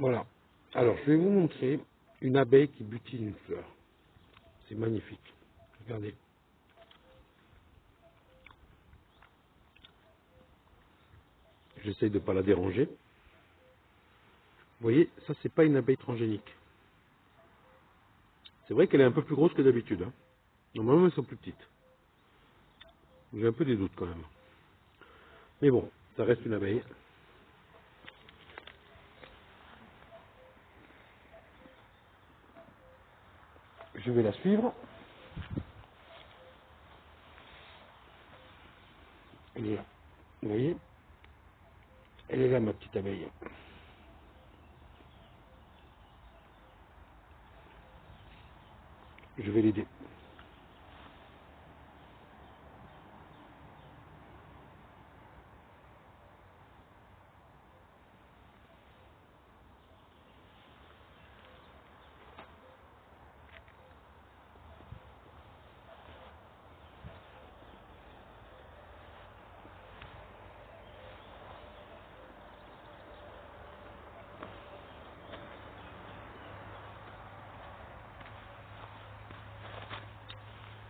Voilà. Alors, je vais vous montrer une abeille qui butine une fleur. C'est magnifique. Regardez. J'essaye de ne pas la déranger. Vous voyez, ça, c'est pas une abeille transgénique. C'est vrai qu'elle est un peu plus grosse que d'habitude. Hein. Normalement, elles sont plus petites. J'ai un peu des doutes quand même. Mais bon, ça reste une abeille. Je vais la suivre. Elle est là. Vous voyez? Elle est là, ma petite abeille. Je vais l'aider.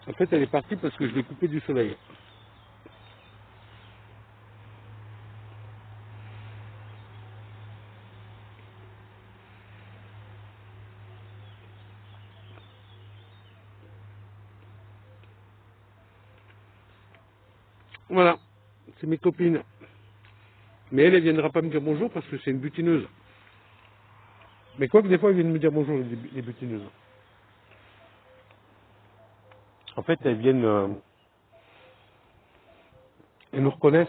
En fait, elle est partie parce que je l'ai coupée du soleil. Voilà, c'est mes copines. Mais elle ne viendra pas me dire bonjour parce que c'est une butineuse. Mais quoi que des fois, elles viennent me dire bonjour, les butineuses. En fait, elles viennent... elles nous reconnaissent.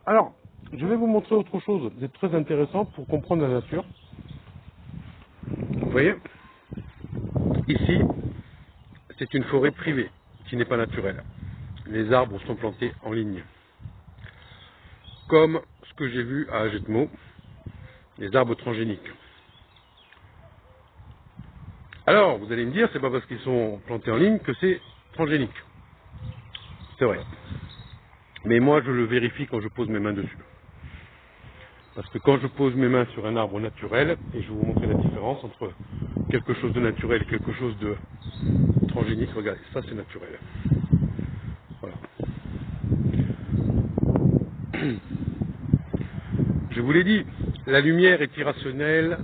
Alors, je vais vous montrer autre chose. C'est très intéressant pour comprendre la nature. Vous voyez, ici, c'est une forêt privée qui n'est pas naturelle. Les arbres sont plantés en ligne. Comme ce que j'ai vu à Agetmo, les arbres transgéniques. Alors, vous allez me dire, c'est pas parce qu'ils sont plantés en ligne que c'est transgénique. C'est vrai. Mais moi, je le vérifie quand je pose mes mains dessus. Parce que quand je pose mes mains sur un arbre naturel, et je vais vous montrer la différence entre quelque chose de naturel et quelque chose de transgénique, regardez, ça c'est naturel. Voilà. Je vous l'ai dit, la lumière est irrationnelle,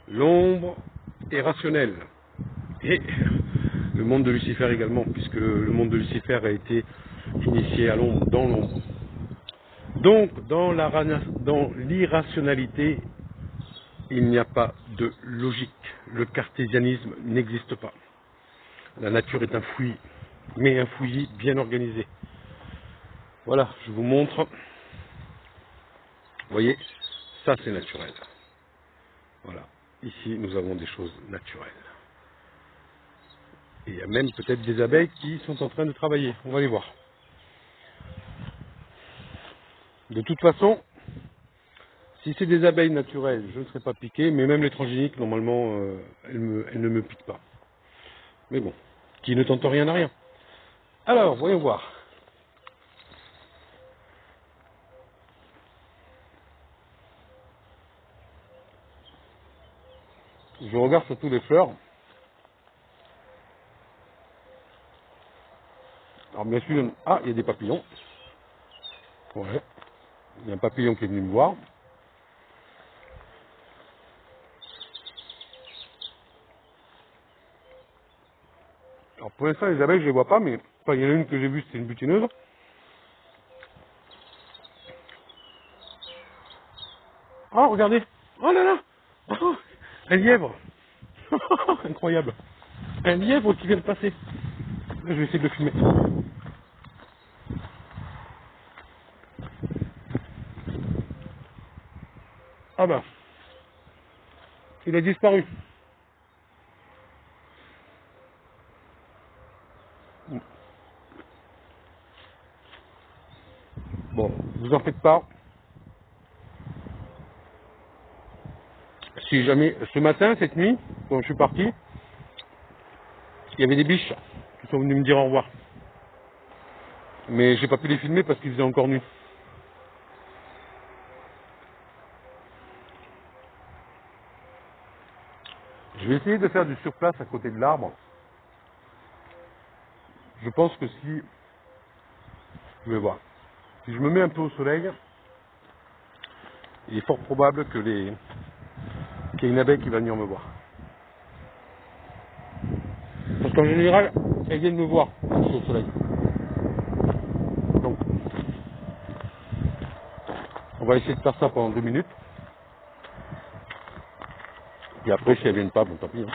l'ombre est rationnelle. Et le monde de Lucifer également, puisque le monde de Lucifer a été initié à l'ombre, dans l'ombre. Donc, dans l'irrationalité, il n'y a pas de logique. Le cartésianisme n'existe pas. La nature est un fouillis, mais un fouillis bien organisé. Voilà, je vous montre. Vous voyez, ça c'est naturel. Voilà, ici nous avons des choses naturelles. Et il y a même peut-être des abeilles qui sont en train de travailler. On va les voir. De toute façon, si c'est des abeilles naturelles, je ne serai pas piqué, mais même les transgéniques, normalement, elles ne me piquent pas. Mais bon, qui ne tente rien à rien. Alors, voyons voir. Je regarde surtout les fleurs. Alors bien sûr, ah, il y a des papillons. Ouais. Il y a un papillon qui est venu me voir. Alors pour l'instant, les abeilles, je les vois pas, mais enfin, il y en a une que j'ai vue, c'était une butineuse. Oh, regardez. Oh là là. Oh, un lièvre. Incroyable. Un lièvre qui vient de passer. Je vais essayer de le filmer. Ah bah, il a disparu. Bon, vous en faites pas. Si jamais, ce matin, cette nuit, quand je suis parti, il y avait des biches qui sont venues me dire au revoir. Mais j'ai pas pu les filmer parce qu'il faisait encore nuit. Je vais essayer de faire du surplace à côté de l'arbre. Je pense que si... Je vais voir. Si je me mets un peu au soleil, il est fort probable que qu'il y ait une abeille qui va venir me voir. Parce qu'en général, elles viennent me voir quand je suis au soleil. Donc, on va essayer de faire ça pendant 2 minutes. Et après, si elles viennent pas, bon, tant pis. Hein.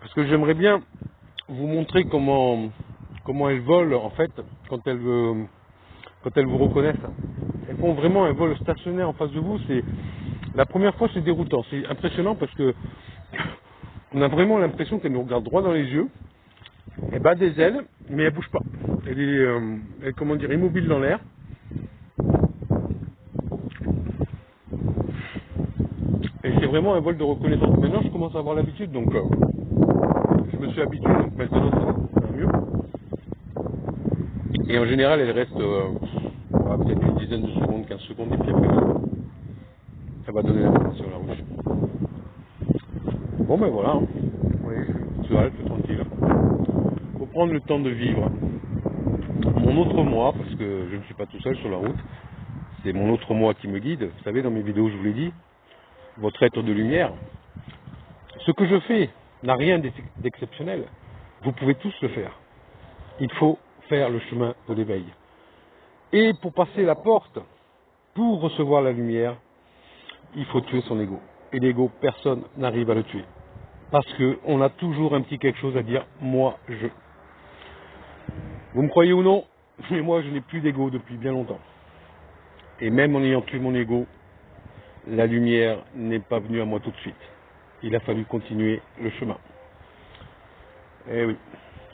Parce que j'aimerais bien vous montrer comment elles volent, en fait, quand elles vous reconnaissent. Elles font vraiment un vol stationnaire en face de vous. C'est la première fois, c'est déroutant. C'est impressionnant parce que on a vraiment l'impression qu'elles nous regardent droit dans les yeux. Elle bat des ailes, mais elle bouge pas. Elle est, comment dire, immobile dans l'air. Et c'est vraiment un vol de reconnaissance. Maintenant, je commence à avoir l'habitude, donc je me suis habitué. Donc maintenant, ça va mieux. Et en général, elle reste peut-être une dizaine de secondes, 15 secondes, et puis après, ça va donner l'information à la ruche. Bon, ben voilà. Hein. Vous voyez, je suis tranquille. Il faut prendre le temps de vivre mon autre moi, parce que je ne suis pas tout seul sur la route. C'est mon autre moi qui me guide. Vous savez, dans mes vidéos, je vous l'ai dit, votre être de lumière. Ce que je fais n'a rien d'exceptionnel. Vous pouvez tous le faire. Il faut faire le chemin de l'éveil. Et pour passer la porte, pour recevoir la lumière, il faut tuer son ego. Et l'ego, personne n'arrive à le tuer. Parce qu'on a toujours un petit quelque chose à dire, moi, je. Vous me croyez ou non, mais moi, je n'ai plus d'ego depuis bien longtemps. Et même en ayant tué mon ego, la lumière n'est pas venue à moi tout de suite. Il a fallu continuer le chemin. Eh oui,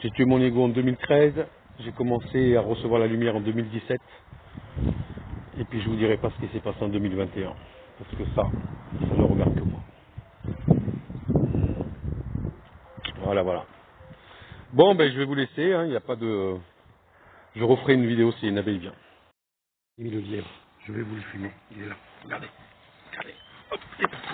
j'ai tué mon ego en 2013, j'ai commencé à recevoir la lumière en 2017, et puis je vous dirai pas ce qui s'est passé en 2021, parce que ça ne regarde que moi. Voilà, voilà. Bon, ben je vais vous laisser, hein, il n'y a pas de... Je referai une vidéo si une abeille vient. Il est le lièvre, je vais vous le filmer, il est là, regardez, regardez, hop, c'est parti.